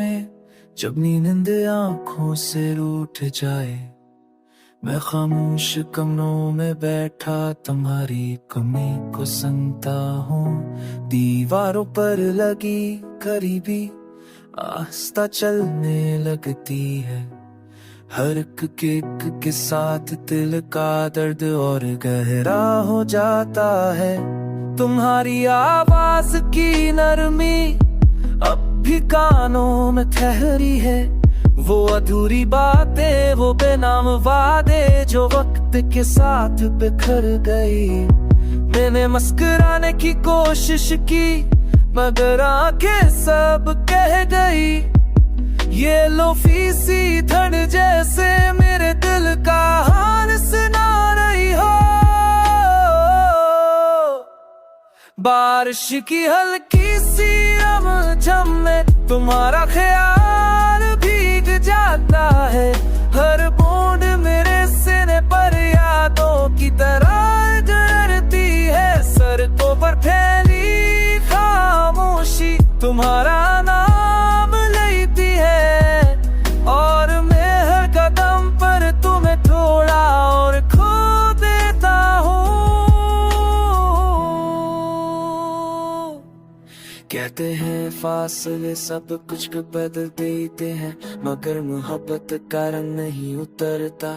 में जब नींद आंखों से रूठ जाए, मैं खामोश कमरों में बैठा तुम्हारी कमी को सुनता हूँ। दीवारों पर लगी करीबी आस्था चलने लगती है, हर एक किक के साथ दिल का दर्द और गहरा हो जाता है। तुम्हारी आवाज की नरमी अब भी कानों में ठहरी है, वो अधूरी बातें, वो बेनाम वादे जो वक्त के साथ बिखर गई। मैंने मुस्कुराने की कोशिश की मगर आंखें सब कह गई। ये लोफी सी धड़ जैसे मेरे दिल का हाल सुना रही हो। बारिश की हल्की सी झम में तुम्हारा ख्याल भीग जाता है, हर बूंद मेरे सीने पर यादों की तरह जड़ती है। सड़कों पर फैली खामोशी तुम्हारा नाम लेती है, और मैं हर कदम पर तुम्हें थोड़ा और खो देता हूँ। कहते हैं फासले सब कुछ बदल देते हैं, मगर मोहब्बत का रंग नहीं उतरता,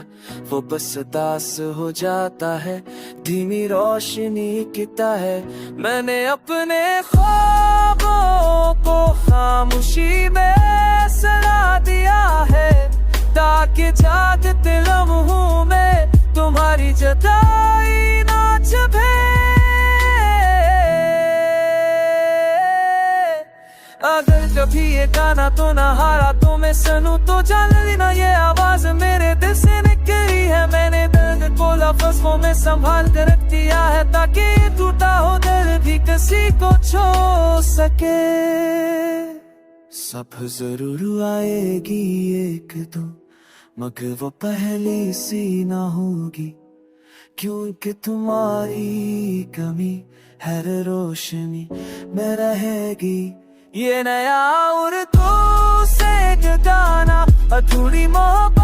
वो बस दास हो जाता है। धीमी रोशनी गिरता है, मैंने अपने ख्वाबों को खामोशी में सला दिया है, ताकि जागते लम्हों में तुम्हारी जुदाई ना छुपे। अगर कभी ये गाना तो ना हारा तो मैं सुनूं तो जान लेना ये आवाज मेरे दिल से निकली है। मैंने दर्द को लफ्ज़ों में संभाल कर रख दिया है, ताकि टूटा हो दिल भी किसी को छू सके। सब जरूर आएगी एक दो, मगर वो पहली सी ना होगी, क्योंकि तुम्हारी कमी हर रोशनी में रहेगी। ये नया और तो से गाना अधूरी मोहब्बत